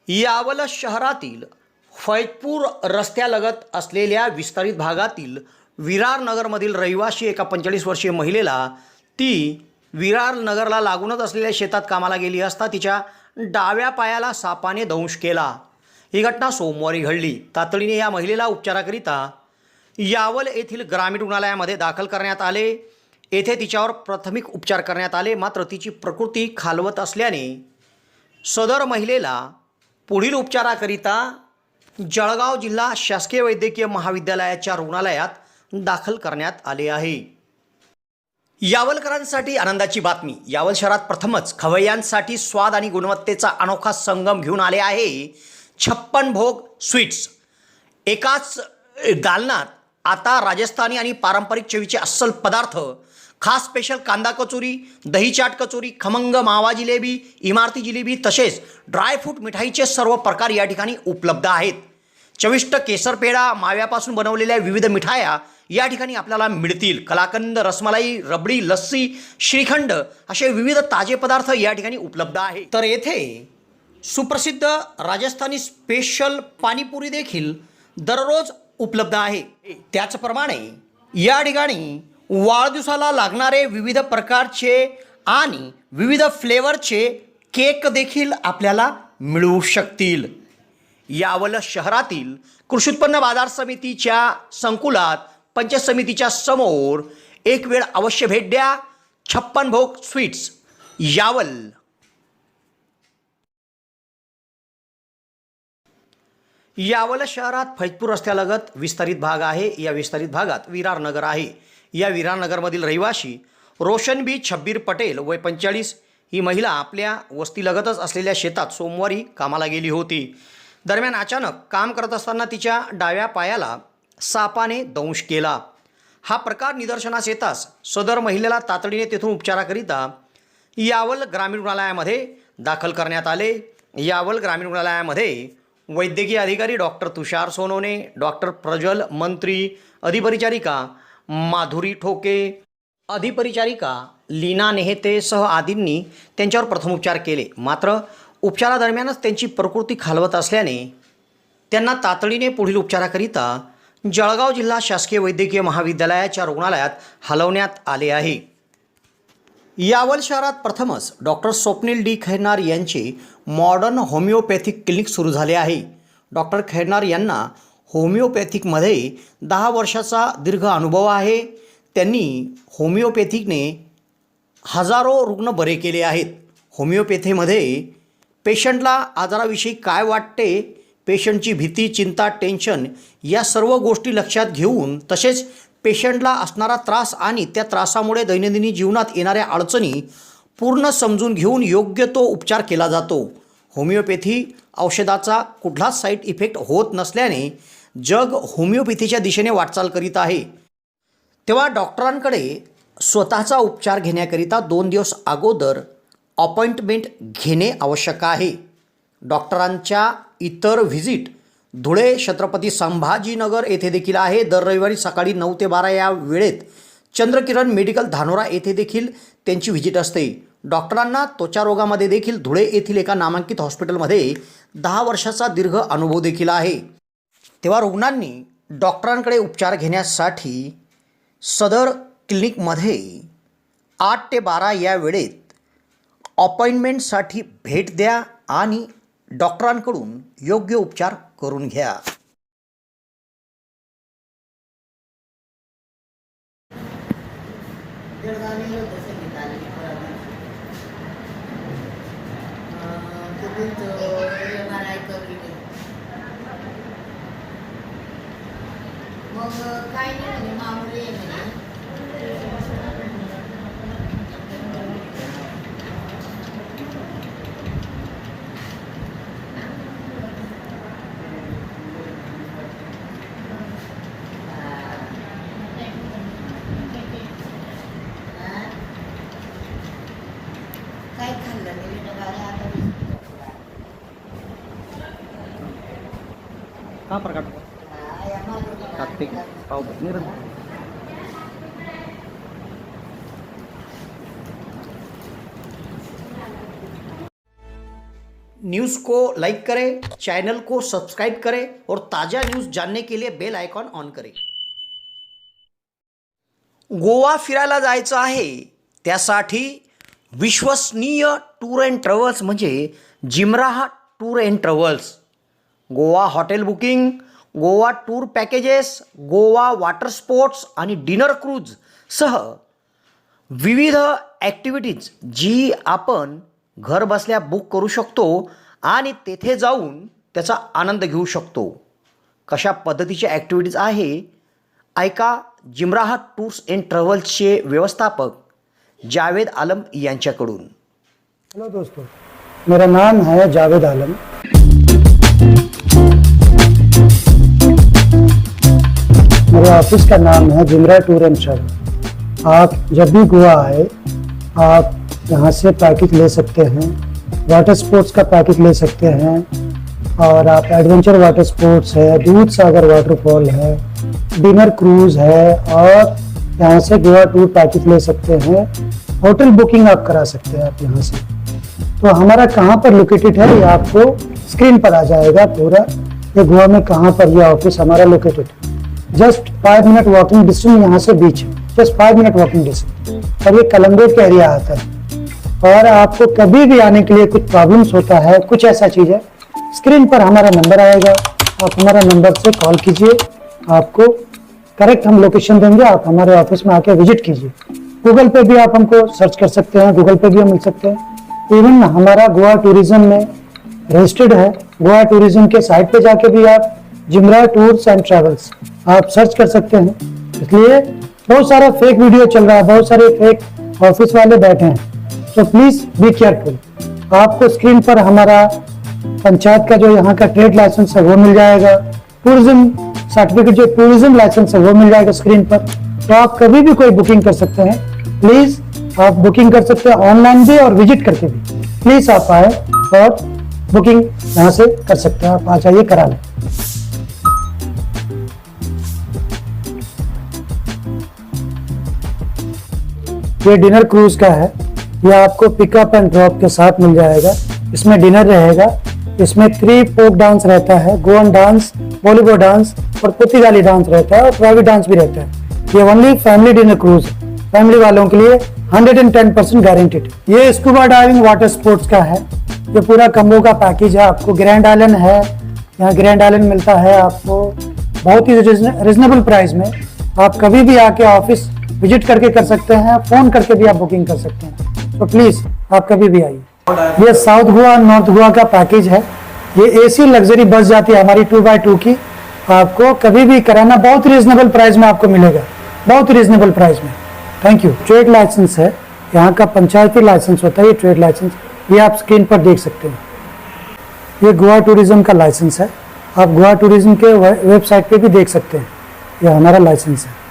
यावल शहरातील फैजपूर रस्त्यालगत असलेल्या विस्तारित भागातील विरार नगरमधील रहिवासी एका 45 वर्षीय महिलेला ती विरार नगरला लागूनच असलेल्या शेतात कामाला गेली असता तिच्या डाव्या पायाला सापाने दंश केला। ही घटना सोमवारी घडली। तातडीने या महिलेला उपचाराकरिता यावल येथील ग्रामीण रुग्णालयामध्ये दाखल करण्यात आले। येथे तिच्यावर प्राथमिक उपचार करण्यात आले, मात्र तिची प्रकृती खालवत असल्याने सदर महिलेला पुढील उपचाराकरिता जळगाव जिल्हा शासकीय वैद्यकीय महाविद्यालयाच्या रुग्णालयात दाखल करण्यात आले आहे। यावलकरांसाठी आनंदाची बातमी। यावल शहरात प्रथमच खवय्यांसाठी स्वाद आणि गुणवत्तेचा अनोखा संगम घेऊन आले आहे 56 भोग स्वीट्स। एकाच दालनात आता राजस्थानी आणि पारंपरिक चवीचे अस्सल पदार्थ, खास स्पेशल कांदा कचोरी, दही चाट कचोरी, खमंग मावा जिलेबी, इमारती जिलेबी तसेच ड्रायफ्रूट मिठाईचे सर्व प्रकार या ठिकाणी उपलब्ध आहेत। चविष्ट केसर पेढा, माव्यापासून बनवलेल्या विविध मिठाया या ठिकाणी आपल्याला मिळतील। कलाकंद, रसमलाई, रबडी, लस्सी, श्रीखंड असे विविध ताजे पदार्थ या ठिकाणी उपलब्ध आहेत। तर येथे सुप्रसिद्ध राजस्थानी स्पेशल पाणीपुरी देखील दररोज उपलब्ध आहे। त्याचप्रमाणे या ठिकाणी वाढदिवसाला लागणारे विविध प्रकारचे आणि विविध फ्लेवरचे केक देखील आपल्याला मिळू शकतील। यावल शहरातील कृषी उत्पन्न बाजार समितीच्या संकुलात पंचायत समितीच्या समोर एक वेळ अवश्य भेट द्या। 56 भोग स्वीट्स, यावल। यावल शहरात फैजपूर रस्त्यालगत विस्तारित भाग आहे। या विस्तारित भागात विरार नगर आहे। या विरार नगरमधील रहिवासी रोशनबी छब्बीर पटेल वय 45 ही महिला आपल्या वस्तीलगतच असलेल्या शेतात सोमवारी कामाला गेली होती। दरम्यान अचानक काम करत असताना तिच्या डाव्या पायाला सापाने दंश केला। हा प्रकार निदर्शनास येताच सदर महिलेला तातडीने तेथून उपचाराकरिता यावल ग्रामीण रुग्णालयामध्ये दाखल करण्यात आले। यावल ग्रामीण रुग्णालयामध्ये वैद्यकीय अधिकारी डॉक्टर तुषार सोनवणे, डॉक्टर प्रज्वल मंत्री, अधिपरिचारिका माधुरी ठोके, अधिपरिचारिका लीना नेहतेसह आदींनी त्यांच्यावर प्रथमोपचार केले। मात्र उपचारादरम्यानच त्यांची प्रकृती खालवत असल्याने त्यांना तातडीने पुढील उपचाराकरिता जळगाव जिल्हा शासकीय वैद्यकीय महाविद्यालयाच्या रुग्णालयात हलवण्यात आले आहे। यावल शहरात प्रथमच डॉक्टर स्वप्नील डी खैरनार यांचे मॉडर्न होमिओपॅथिक क्लिनिक सुरू झाले आहे। डॉक्टर खैरनार यांना होमिओपॅथिकमध्ये 10 वर्षाचा दीर्घ अनुभव आहे। त्यांनी होमिओपॅथिकने हजारो रुग्ण बरे केले आहेत। होमिओपॅथीमध्ये पेशंटला आजाराविषयी काय वाटते, पेशंटची भीती, चिंता, टेन्शन या सर्व गोष्टी लक्षात घेऊन तसेच पेशंटला असणारा त्रास आणि त्या त्रासामुळे दैनंदिन जीवनात येणाऱ्या अडचणी पूर्ण समजून घेऊन योग्य तो उपचार केला जातो। होमिओपॅथी औषधाचा कुठलाच साईड इफेक्ट होत नसल्याने जग होमिओपॅथीच्या दिशेने वाटचाल करीत आहे। तेव्हा डॉक्टरांकडे स्वतःचा उपचार घेण्याकरिता 2 दिवस अगोदर अपॉइंटमेंट घेणे आवश्यक आहे। डॉक्टरांच्या इतर व्हिजिट धुळे, छत्रपती संभाजीनगर येथे देखील आहे। दर रविवारी सकाळी 9 ते 12 या वेळेत चंद्रकिरण मेडिकल धानोरा येथे देखील त्यांची व्हिजिट असते। डॉक्टरांना त्वचा रोगामध्ये देखील धुळे येथील एका नामांकित हॉस्पिटलमध्ये 10 वर्षाचा दीर्घ अनुभव देखील आहे। तेव्हा रुग्णांनी डॉक्टरांकडे उपचार घेण्यासाठी सदर क्लिनिकमध्ये 8 ते 12 या वेळेत अपॉइंटमेंटसाठी भेट द्या आणि डॉक्टरांकडून योग्य उपचार करून घ्या। मग काय नाही म्हणे, मामूली आहे म्हणे। काय खाल्लं नाही डबाला आता का प्रकार कार्तिक पाव न्यूज़ को लाइक करें, चैनल को सब्सक्राइब करें और ताज़ा न्यूज़ जानने के लिए बेल आयकॉन ऑन करें। गोवा फिरायला जायचं आहे, त्यासाठी विश्वसनीय टूर अँड ट्रॅव्हल्स म्हणजे जिमराहा tour and travels. Goa hotel booking, Goa tour packages, Goa water sports आणि डिनर क्रूज सह विविध ॲक्टिव्हिटीज जी आपण घर बसल्या बुक करू शकतो आणि तेथे जाऊन त्याचा आनंद घेऊ शकतो। कशा पद्धतीच्या ॲक्टिव्हिटीज आहे ऐका जिमराहा टूर्स अँड ट्रॅव्हल्सचे व्यवस्थापक जावेद आलम यांच्याकडून। हेलो दोस्तों, मेरा नाम है जावेद आलम। मेरे ऑफिस का नाम है जिमरा टूर एंड ट्रैवल। आप जब भी गोवा आए आप यहाँ से पैकेज ले सकते हैं, वाटर स्पोर्ट्स का पैकेज ले सकते हैं और आप एडवेंचर वाटर स्पोर्ट्स है, दूध सागर वाटरफॉल है, डिनर क्रूज है और यहाँ से गोवा टूर पैकेज ले सकते हैं। होटल बुकिंग आप करा सकते हैं आप यहाँ से। तो हमारा कहाँ पर लोकेटेड है ये आपको स्क्रीन पर आ जाएगा पूरा, ये गोवा में कहाँ पर ये ऑफिस हमारा लोकेटेड है। जस्ट 5 मिनट वॉकिंग डिस्टेंस यहाँ से बीच है, जस्ट 5 मिनट वॉकिंग डिस्टेंस और ये कलम्बोट का एरिया आता है। और आपको कभी भी आने के लिए कुछ प्रॉब्लम्स होता है, कुछ ऐसा चीज़ है, स्क्रीन पर हमारा नंबर आएगा, आप हमारा नंबर से कॉल कीजिए, आपको करेक्ट हम लोकेशन देंगे, आप हमारे ऑफिस में आके विजिट कीजिए। गूगल पे भी आप हमको सर्च कर सकते हैं, गूगल पे भी हम मिल सकते हैं। इवन हमारा गोवा टूरिज्म में रजिस्टर्ड है, गोवा टूरिज्म के साइट पे जाके भी आप जिमरा टूर्स एंड ट्रैवल्स आप सर्च कर सकते हैं। इसलिए बहुत सारा फेक वीडियो चल रहा है, बहुत सारे फेक ऑफिस वाले बैठे हैं, तो प्लीज बी केयरफुल। आपको स्क्रीन पर हमारा पंचायत का जो यहाँ का ट्रेड लाइसेंस है वो मिल जाएगा, टूरिज्म सर्टिफिकेट जो टूरिज्म लाइसेंस है वो मिल जाएगा स्क्रीन पर। तो आप कभी भी कोई बुकिंग कर सकते हैं, प्लीज आप बुकिंग कर सकते हैं ऑनलाइन भी और विजिट करके भी। प्लीज आप आए और बुकिंग यहाँ से कर सकते हैं, आप आ जाइए करा लें। ये डिनर क्रूज का है, ये आपको पिकअप एंड ड्रॉप के साथ मिल जाएगा। इसमें डिनर रहेगा, इसमें 3 फोक डांस रहता है, गोवन डांस, बॉलीवुड डांस और पुर्तगाली डांस रहता है और प्राइवेट डांस भी रहता है। ये only family dinner cruise, family वालों के लिए 110% गारंटेड। ये स्कूबा डाइविंग वाटर स्पोर्ट्स का है, ये पूरा कम्बो का पैकेज है। आपको ग्रैंड आइलैंड है, यहाँ ग्रैंड आइलैंड मिलता है आपको बहुत ही रिजनेबल प्राइस में। आप कभी भी आके ऑफिस विजिट करके कर सकते हैं, फोन करके भी आप बुकिंग कर सकते हैं। तो प्लीज आप कभी भी आइए। ये साउथ गोवा नॉर्थ गोवा का पैकेज है, ये एसी लग्जरी बस जाती है हमारी 2x2 की। आपको कभी भी कराना बहुत रीजनेबल प्राइस में आपको मिलेगा, बहुत रीजनेबल प्राइस में। Thank you. ट्रेड लाइसेंस है, यहाँ का पंचायती लाइसेंस होता है, ये ट्रेड लाइसेंस ये आप स्क्रीन पर देख सकते हैं। ये गोवा टूरिज्म का लाइसेंस है, आप गोवा टूरिज्म के वेबसाइट पे भी देख सकते हैं, ये हमारा लाइसेंस है।